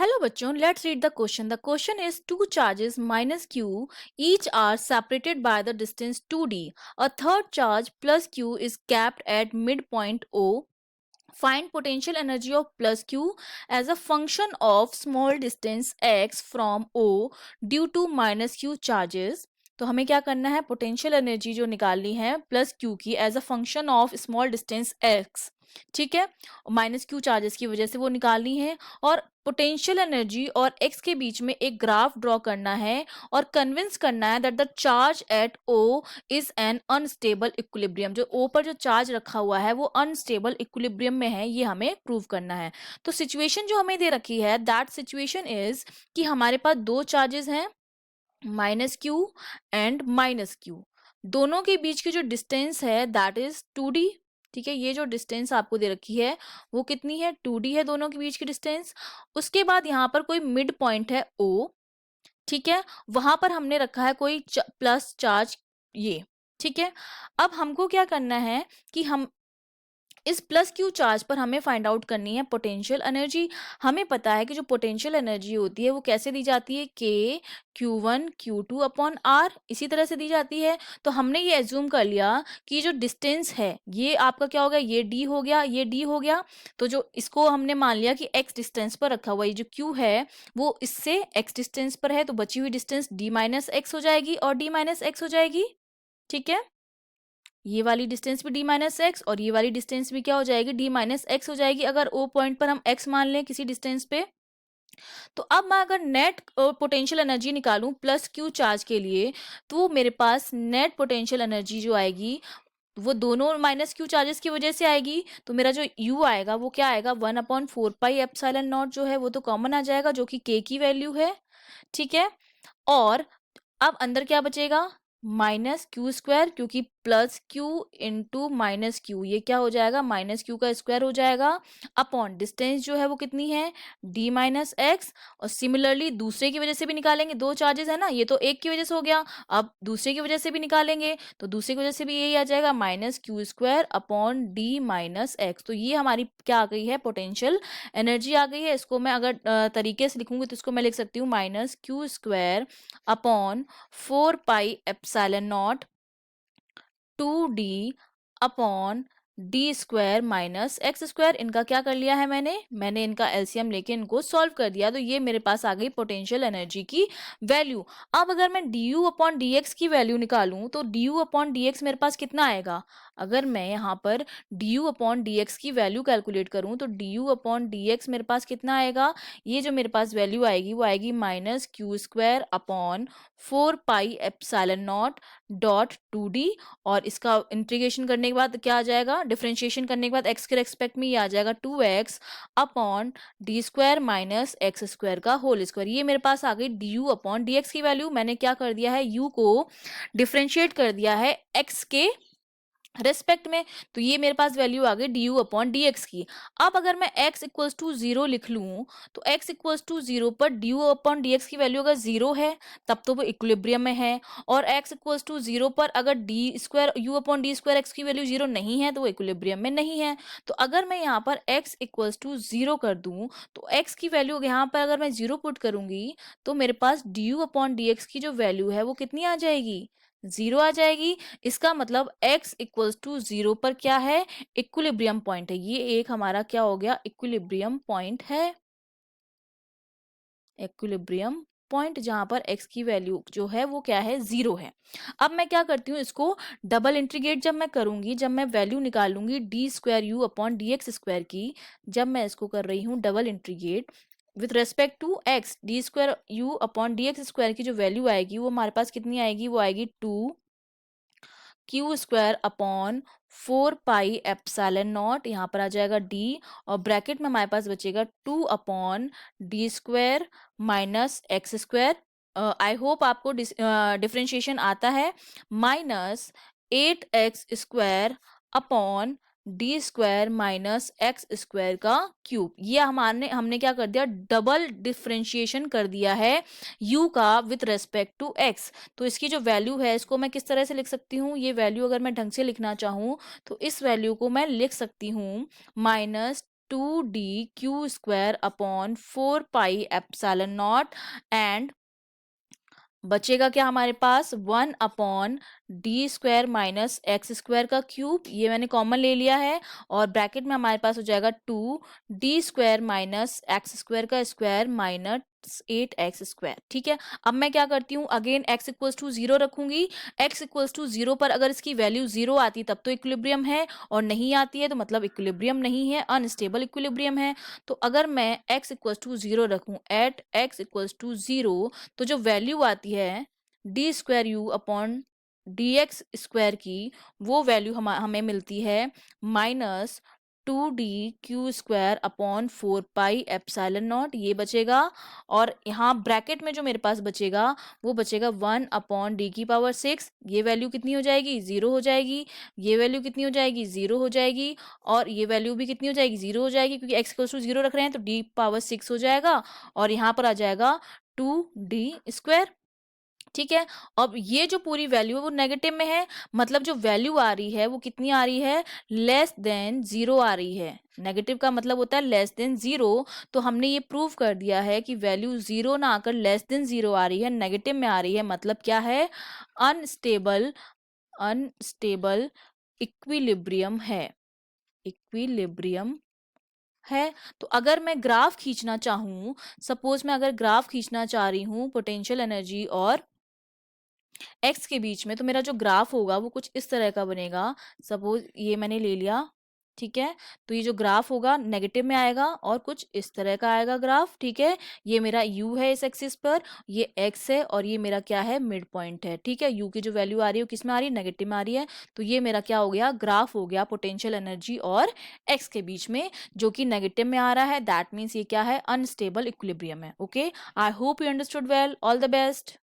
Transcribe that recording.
Hello बच्चों, let's read the question. The question is two charges minus q each are separated by the distance 2d. A third charge plus q is capped at midpoint O. Find potential energy of plus q as a function of small distance x from O due to minus q charges. तो हमें क्या करना है, potential energy जो निकालनी है plus q की as a function of small distance x. ठीक है, माइनस क्यू चार्जेस की वजह से वो निकालनी है और पोटेंशियल एनर्जी और एक्स के बीच में एक ग्राफ ड्रॉ करना है और कन्विंस करना है that the charge at O is an unstable equilibrium. जो ओ पर जो चार्ज रखा हुआ है वो अनस्टेबल इक्विलिब्रियम में है, ये हमें प्रूव करना है. तो सिचुएशन जो हमें दे रखी है दैट सिचुएशन इज कि हमारे पास दो चार्जेस हैं minus Q and minus Q. दोनों के बीच की जो डिस्टेंस है दैट इज 2d. ठीक है, ये जो डिस्टेंस आपको दे रखी है वो कितनी है, 2d है दोनों के बीच की डिस्टेंस. उसके बाद यहाँ पर कोई मिड पॉइंट है O. ठीक है, वहां पर हमने रखा है कोई प्लस चार्ज ये. ठीक है, अब हमको क्या करना है कि हम इस प्लस क्यू चार्ज पर हमें फाइंड आउट करनी है पोटेंशियल एनर्जी. हमें पता है कि जो पोटेंशियल एनर्जी होती है वो कैसे दी जाती है, के Q1 Q2 अपॉन आर, इसी तरह से दी जाती है. तो हमने ये एज्यूम कर लिया कि जो डिस्टेंस है ये आपका क्या हो गया, ये d हो गया, ये d हो गया. तो जो इसको हमने मान लिया कि x डिस्टेंस पर रखा हुआ ये जो q है वो इससे x डिस्टेंस पर है, तो बची हुई डिस्टेंस d माइनस एक्स हो जाएगी और d माइनस एक्स हो जाएगी. ठीक है, ये वाली डिस्टेंस भी d माइनस एक्स और ये वाली डिस्टेंस भी क्या हो जाएगी, d माइनस एक्स हो जाएगी अगर ओ पॉइंट पर हम x मान लें किसी डिस्टेंस पे. तो अब मैं अगर नेट पोटेंशियल एनर्जी निकालूं प्लस क्यू चार्ज के लिए तो मेरे पास नेट पोटेंशियल एनर्जी जो आएगी वो दोनों माइनस क्यू चार्जेस की वजह से आएगी. तो मेरा जो u आएगा वो क्या आएगा, 1/4πε0 जो है वो तो कॉमन आ जाएगा जो कि k की वैल्यू है. ठीक है, और अब अंदर क्या बचेगा, माइनस क्यू स्क्वायर, क्योंकि plus Q into minus Q ये क्या हो जाएगा, माइनस क्यू का स्क्वायर हो जाएगा अपॉन डिस्टेंस जो है वो कितनी है, d माइनस एक्स. और सिमिलरली दूसरे की वजह से भी निकालेंगे, दो चार्जेस है ना, ये तो एक की वजह से हो गया, अब दूसरे की वजह से भी निकालेंगे तो दूसरे की वजह से भी यही आ जाएगा minus Q square upon D minus x. तो ये हमारी क्या आ गई है, पोटेंशियल एनर्जी आ गई है. इसको मैं अगर तरीके से लिखूंगी तो इसको मैं लिख सकती हूँ minus Q square upon 4πε0 2d upon D square minus X square. इनका क्या कर लिया है मैंने इनका एलसीएम लेके इनको सॉल्व कर दिया. तो ये मेरे पास आ गई पोटेंशियल एनर्जी की वैल्यू. अब अगर मैं D U upon D X की वैल्यू निकालूं तो D U upon D x मेरे पास कितना आएगा, अगर मैं यहाँ पर D U upon D X की वैल्यू कैलकुलेट करूँ तो D U upon D x मेरे पास कितना आएगा, ये जो मेरे पास वैल्यू आएगी वो आएगी minus Q square upon 4πε0 dot 2d. और इसका इंटीग्रेशन करने के बाद क्या आ जाएगा, डिफरेंशिएशन करने के बाद x के रेस्पेक्ट में ये आ जाएगा 2x upon D square minus X square का होल स्क्वायर. ये मेरे पास आ गई D U upon D X की वैल्यू. मैंने क्या कर दिया है, u को डिफरेंशिएट कर दिया है x के रेस्पेक्ट में. तो ये मेरे पास वैल्यू आ गई D U upon D X की. अब अगर मैं x इक्वल्स टू 0 लिख लूँ तो x इक्वल्स टू 0 पर D U upon D X की वैल्यू अगर 0 है तब तो वो इक्विलिब्रियम में है, और x इक्वल्स टू 0 पर अगर D square U upon D square x की वैल्यू 0 नहीं है तो वो इक्विलिब्रियम में नहीं है. तो अगर मैं यहाँ पर x इक्वल्स टू 0 कर दूँ तो x की वैल्यू यहाँ पर अगर मैं 0 पुट करूँगी तो मेरे पास D U upon D X की जो वैल्यू है वो कितनी आ जाएगी, 0 आ जाएगी. इसका मतलब x इक्वल्स टू 0 पर क्या है, इक्विलिब्रियम पॉइंट है. ये एक हमारा क्या हो गया, इक्विलिब्रियम पॉइंट है. इक्विलिब्रियम पॉइंट जहां पर x की वैल्यू जो है वो क्या है, 0 है. अब मैं क्या करती हूँ, इसको डबल इंटीग्रेट जब मैं करूंगी, जब मैं वैल्यू निकालूंगी D square U upon D X square की, जब मैं इसको कर रही हूँ double integrate with respect to x, D square U upon D X square की जो वैल्यू आएगी वो हमारे पास कितनी आएगी, वो आएगी 2 क्यू स्क्वायर अपॉन 4πε0, यहाँ पर आ जाएगा d और ब्रैकेट में हमारे पास बचेगा 2 upon D square minus X square. I hope आपको डिफरेंशिएशन आता है, minus 8x square upon D square minus X square का क्यूब. ये हमने क्या कर दिया, डबल डिफरेंशिएशन कर दिया है u का विथ रेस्पेक्ट टू x. तो इसकी जो वैल्यू है इसको मैं किस तरह से लिख सकती हूँ, ये वैल्यू अगर मैं ढंग से लिखना चाहूँ तो इस वैल्यू को मैं लिख सकती हूँ माइनस 2d(q²) अपॉन 4πε0 एंड बचेगा क्या हमारे पास 1/d² माइनस x² का क्यूब, ये मैंने कॉमन ले लिया है, और ब्रैकेट में हमारे पास हो जाएगा 2d² माइनस x² का स्क्वायर माइनस 8x²। ठीक है, अब मैं क्या करती हूँ, अगेन x इक्वल्स टू 0 रखूंगी। x इक्वल्स टू 0 पर अगर इसकी वैल्यू 0 आती तब तो इक्विलिब्रियम है, और नहीं आती है तो मतलब इक्विलिब्रियम नहीं है, अनस्टेबल इक्विलिब्रियम है। तो अगर मैं x इक्वल्स टू 0 रखूं, एट x इक्वल्स टू 0, तो जो वैल्यू आती है d² अपॉन dx² की, वो वैल्यू हमें मिलती है -2d(q² अपॉन 4πε0, ये बचेगा। और यहाँ ब्रैकेट में जो मेरे पास बचेगा वो बचेगा 1/d⁶, ये वैल्यू कितनी हो जाएगी, 0 हो जाएगी। ये वैल्यू कितनी हो जाएगी, 0 हो जाएगी। और ये वैल्यू भी कितनी हो जाएगी, 0 हो जाएगी, क्योंकि x इक्वल्स टू 0 रख रहे हैं तो d⁶ हो जाएगा, और यहाँ पर आ जाएगा 2d²। ठीक है, अब ये जो पूरी वैल्यू है वो नेगेटिव में है, मतलब जो वैल्यू आ रही है वो कितनी आ रही है, लेस देन 0 आ रही है। नेगेटिव का मतलब होता है लेस देन 0। तो हमने ये प्रूव कर दिया है कि वैल्यू 0 ना आकर लेस देन 0 आ रही है, नेगेटिव में आ रही है, मतलब क्या है, अनस्टेबल इक्विलिब्रियम है, इक्विलिब्रियम है। तो अगर मैं ग्राफ खींचना चाहूँ, सपोज मैं अगर ग्राफ खींचना चाह रही हूँ पोटेंशियल एनर्जी और एक्स के बीच में, तो मेरा जो ग्राफ होगा वो कुछ इस तरह का बनेगा। सपोज ये मैंने ले लिया, ठीक है, तो ये जो ग्राफ होगा नेगेटिव में आएगा और कुछ इस तरह का आएगा ग्राफ। ठीक है, ये मेरा u है इस एक्सिस पर, ये x है, और ये मेरा क्या है, मिड पॉइंट है। ठीक है, u की जो वैल्यू आ रही है वो किस में आ रही है, नेगेटिव में आ रही है। तो ये मेरा क्या हो गया, ग्राफ हो गया पोटेंशियल एनर्जी और x के बीच में, जो कि नेगेटिव में आ रहा है। दैट मीन्स ये क्या है, अनस्टेबल इक्विलिब्रियम है। Okay, I hope you understood well. All the best.